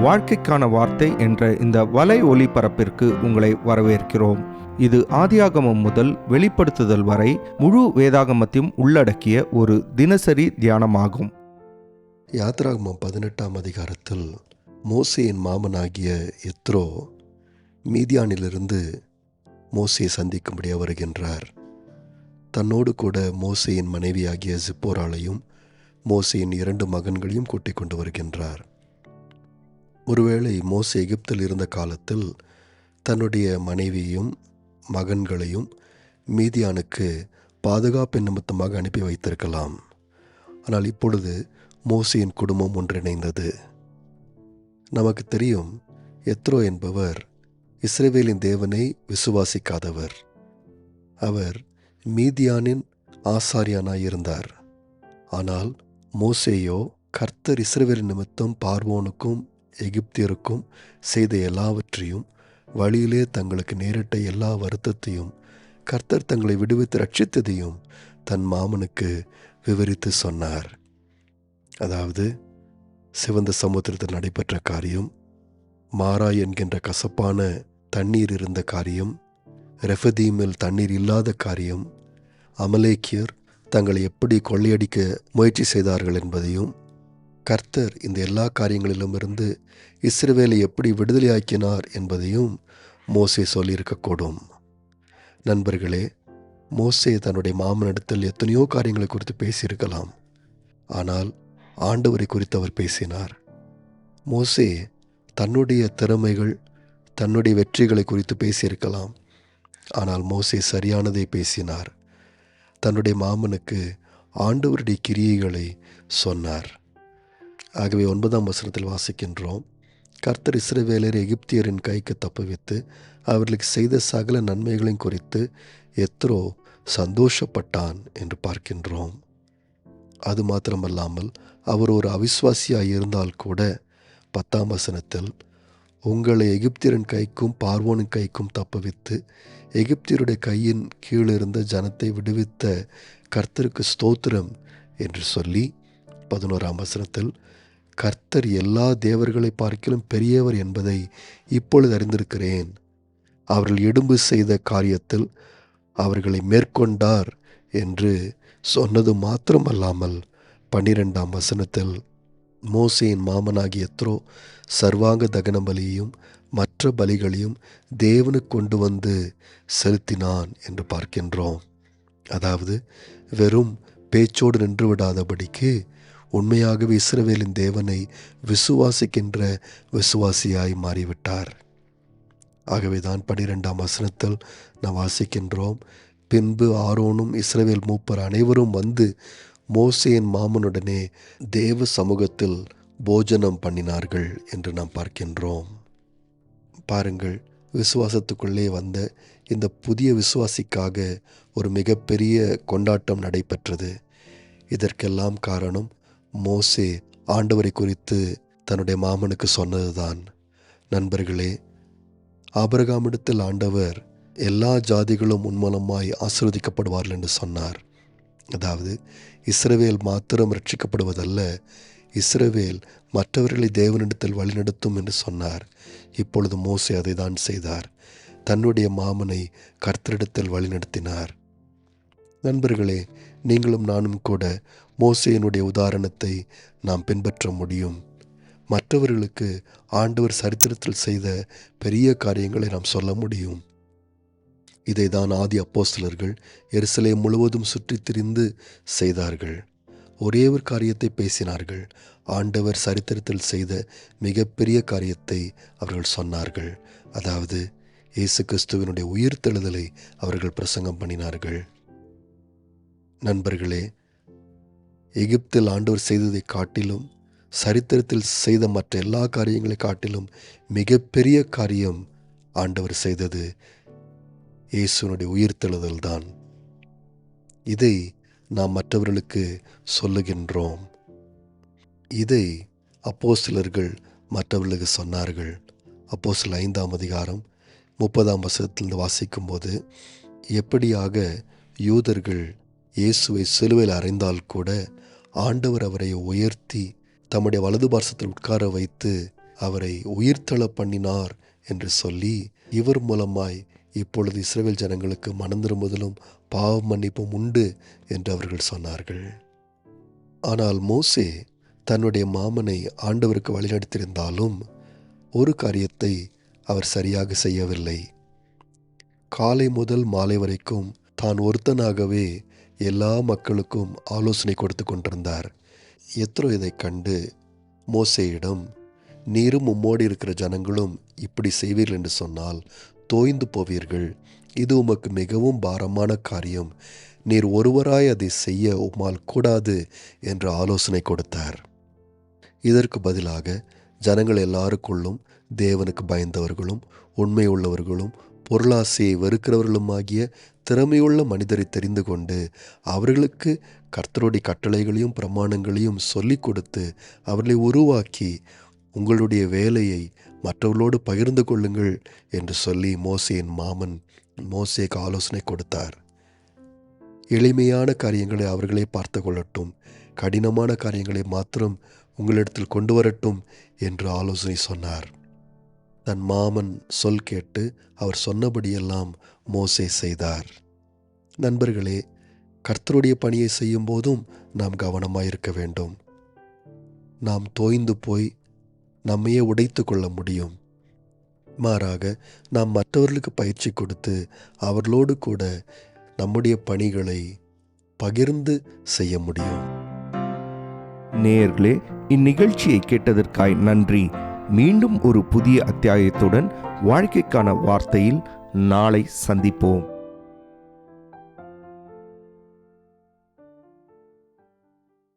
வாழ்க்கைக்கான வார்த்தை என்ற இந்த வலை ஒளிபரப்பிற்கு உங்களை வரவேற்கிறோம். இது ஆதியாகமம் முதல் வெளிப்படுத்துதல் வரை முழு வேதாகமத்தையும் உள்ளடக்கிய ஒரு தினசரி தியானமாகும். யாத்ராகமம் 18ஆம் அதிகாரத்தில் மோசேயின் மாமனாகிய எத்ரோ மீதியானிலிருந்து மோசேயை சந்திக்கும்படியாக வருகின்றார். தன்னோடு கூட மோசேயின் மனைவியாகிய சிப்போராளையும் மோசேயின் 2 மகன்களையும் கூட்டிக் கொண்டு வருகின்றார். ஒருவேளை மோசே எகிப்தில் இருந்த காலத்தில் தன்னுடைய மனைவியையும் மகன்களையும் மீதியானுக்கு பாதுகாப்பு நிமித்தமாக அனுப்பி வைத்திருக்கலாம். ஆனால் இப்பொழுது மோசேயின் குடும்பம் ஒன்றிணைந்தது. நமக்கு தெரியும், எத்ரோ என்பவர் இஸ்ரவேலின் தேவனை விசுவாசிக்காதவர். அவர் மீதியானின் ஆசாரியனாயிருந்தார். ஆனால் மோசேயோ கர்த்தர் இஸ்ரவேலின் நிமித்தம் பார்வோனுக்கும் எகிப்தியருக்கும் செய்த எல்லாவற்றையும், வழியிலே தங்களுக்கு நேரிட்ட எல்லா வருத்தத்தையும், கர்த்தர் தங்களை விடுவித்து ரட்சித்ததையும் தன் மாமனுக்கு விவரித்து சொன்னார். அதாவது, சிவந்த சமுத்திரத்தில் நடைபெற்ற காரியம், மாரா என்கின்ற கசப்பான தண்ணீர் இருந்த காரியம், ரெஃபதீமில் தண்ணீர் இல்லாத காரியம், அமலேக்கியர் தங்களை எப்படி கொள்ளையடிக்க முயற்சி செய்தார்கள் என்பதையும், கர்த்தர் இந்த எல்லா காரியங்களிலும் இருந்து இஸ்ரவேலை எப்படி விடுதலையாக்கினார் என்பதையும் மோசே சொல்லியிருக்கக்கூடும். நண்பர்களே, மோசே தன்னுடைய மாமனிடத்தில் எத்தனையோ காரியங்களை குறித்து பேசியிருக்கலாம். ஆனால் ஆண்டவரை குறித்து அவர் பேசினார். மோசே தன்னுடைய திறமைகள், தன்னுடைய வெற்றிகளை குறித்து பேசியிருக்கலாம். ஆனால் மோசே சரியானதை பேசினார். தன்னுடைய மாமனுக்கு ஆண்டவருடைய கிரியைகளை சொன்னார். ஆகவே 9ஆம் வசனத்தில் வாசிக்கின்றோம், கர்த்தர் இஸ்ரவேலரை எகிப்தியரின் கைக்கு தப்புவித்து அவர்களுக்கு செய்த சகல நன்மைகளையும் குறித்து எத்ரோ சந்தோஷப்பட்டான் என்று பார்க்கின்றோம். அது மாத்திரமல்லாமல் அவர் ஒரு அவிசுவாசியாய் இருந்தால் கூட 10ஆம் வசனத்தில், உங்களை எகிப்தியரின் கைக்கும் பார்வோனின் கைக்கும் தப்புவித்து எகிப்தியருடைய கையின் கீழிருந்த ஜனத்தை விடுவித்த கர்த்தருக்கு ஸ்தோத்திரம் என்று சொல்லி 11ஆம் வசனத்தில், கர்த்தர் எல்லா தேவர்களை பார்க்கிலும் பெரியவர் என்பதை இப்பொழுது அறிந்திருக்கிறேன். அவர்கள் இடும்பு செய்த காரியத்தில் அவர்களை மேற்கொண்டார் என்று சொன்னது மாத்திரமல்லாமல் 12ஆம் வசனத்தில், மோசேயின் மாமனாகிய எத்ரோ சர்வாங்க தகன பலியையும் மற்ற பலிகளையும் தேவனுக்கு கொண்டு வந்து செலுத்தினான் என்று பார்க்கின்றோம். அதாவது, வெறும் பேச்சோடு நின்று விடாதபடிக்கு உண்மையாகவே இஸ்ரவேலின் தேவனை விசுவாசிக்கின்ற விசுவாசியாய் மாறிவிட்டார். ஆகவேதான் 12ஆம் வசனத்தில் நாம் வாசிக்கின்றோம், பின்பு ஆரோனும் இஸ்ரவேல் மூப்பர் அனைவரும் வந்து மோசேயின் மாமனுடனே தேவ சமூகத்தில் போஜனம் பண்ணினார்கள் என்று நாம் பார்க்கின்றோம். பாருங்கள், விசுவாசத்துக்குள்ளே வந்த இந்த புதிய விசுவாசிக்காக ஒரு மிகப்பெரிய கொண்டாட்டம் நடைபெற்றது. இதற்கெல்லாம் காரணம் மோசே ஆண்டவரை குறித்து தன்னுடைய மாமனுக்கு சொன்னதுதான். நண்பர்களே, ஆபிரகாமிடத்தில் ஆண்டவர் எல்லா ஜாதிகளும் உன்மூலமாய் ஆசீர்வதிக்கப்படுவார்கள் என்று சொன்னார். அதாவது, இஸ்ரவேல் மாத்திரம் ரட்சிக்கப்படுவதல்ல, இஸ்ரவேல் மற்றவர்களை தேவனிடத்தில் வழிநடத்தும் என்று சொன்னார். இப்பொழுது மோசே அதை தான் செய்தார். தன்னுடைய மாமனை கர்த்தரிடத்தில் வழிநடத்தினார். நண்பர்களே, நீங்களும் நானும் கூட மோசேயினுடைய உதாரணத்தை நாம் பின்பற்ற முடியும். மற்றவர்களுக்கு ஆண்டவர் சரித்திரத்தில் செய்த பெரிய காரியங்களை நாம் சொல்ல முடியும். இதை தான் ஆதி அப்போஸ்தலர்கள் எருசலேம் முழுவதும் சுற்றி திரிந்து செய்தார்கள். ஒரே ஒரு காரியத்தை பேசினார்கள். ஆண்டவர் சரித்திரத்தில் செய்த மிகப்பெரிய காரியத்தை அவர்கள் சொன்னார்கள். அதாவது, இயேசு கிறிஸ்துவினுடைய உயிர்த்தெழுதலை அவர்கள் பிரசங்கம் பண்ணினார்கள். நண்பர்களே, எகிப்தில் ஆண்டவர் செய்ததை காட்டிலும், சரித்திரத்தில் செய்த மற்ற எல்லா காரியங்களை காட்டிலும் மிகப்பெரிய காரியம் ஆண்டவர் செய்தது இயேசுனுடைய உயிர்த்தெழுதல் தான். இதை நாம் மற்றவர்களுக்கு சொல்லுகின்றோம். இதை அப்போஸ்தலர்கள் மற்றவர்களுக்கு சொன்னார்கள். அப்போஸ்தலர் 5ஆம் அதிகாரம் 30ஆம் வசனத்திலிருந்து வாசிக்கும்போது, எப்படியாக யூதர்கள் இயேசுவை சிலுவையில் அறைந்தால் கூட ஆண்டவர் அவரை உயர்த்தி தம்முடைய வலது பார்சத்தில் உட்கார வைத்து அவரை உயிர்த்தெழ பண்ணினார் என்று சொல்லி, இவர் மூலமாய் இப்பொழுது இஸ்ரவேல் ஜனங்களுக்கு மனம் திரும்புதலும் பாவ மன்னிப்பும் உண்டு என்று அவர்கள் சொன்னார்கள். ஆனால் மோசே தன்னுடைய மாமனை ஆண்டவருக்கு வழிநடத்தியிருந்தாலும் ஒரு காரியத்தை அவர் சரியாக செய்யவில்லை. காலை முதல் மாலை வரைக்கும் தான் ஒருத்தனாகவே எல்லா மக்களுக்கும் ஆலோசனை கொடுத்து கொண்டிருந்தார். எத்ரோ இதை கண்டு மோசேயிடம், நீரும் உம்மோடு இருக்கிற ஜனங்களும் இப்படி செய்வீர்கள் என்று சொன்னால் தோய்ந்து போவீர்கள். இது உமக்கு மிகவும் பாரமான காரியம். நீர் ஒருவராய் அதை செய்ய உம்மால் கூடாது என்று ஆலோசனை கொடுத்தார். இதற்கு பதிலாக ஜனங்கள் எல்லாருக்குள்ளும் தேவனுக்கு பயந்தவர்களும் உண்மை உள்ளவர்களும் பொருளாசையை வெறுக்கிறவர்களுமாகிய திறமையுள்ள மனிதரை தெரிந்து கொண்டு அவர்களுக்கு கர்த்தருடைய கட்டளைகளையும் பிரமாணங்களையும் சொல்லிக் கொடுத்து அவர்களை உருவாக்கி உங்களுடைய வேலையை மற்றவர்களோடு பகிர்ந்து கொள்ளுங்கள் என்று சொல்லி மோசேயின் மாமன் மோசேக்கு ஆலோசனை கொடுத்தார். எளிமையான காரியங்களை அவர்களே பார்த்து கொள்ளட்டும், கடினமான காரியங்களை மாத்திரம் உங்களிடத்தில் கொண்டு வரட்டும் என்று ஆலோசனை சொன்னார். தன் மாமன் சொல் கேட்டு அவர் சொன்னபடியெல்லாம் மோசே செய்தார். நண்பர்களே, கர்த்தருடைய பணியை செய்யும் போதும் நாம் கவனமாயிருக்க வேண்டும். நாம் தோய்ந்து போய் நம்மையே உடைத்து கொள்ள முடியும். மாறாக நாம் மற்றவர்களுக்கு பயிற்சி கொடுத்து அவர்களோடு கூட நம்முடைய பணிகளை பகிர்ந்து செய்ய முடியும். நேயர்களே, இந்நிகழ்ச்சியை கேட்டதற்காய் நன்றி. மீண்டும் ஒரு புதிய அத்தியாயத்துடன் வாழ்க்கைக்கான வார்த்தையில் நாளை சந்திப்போம்.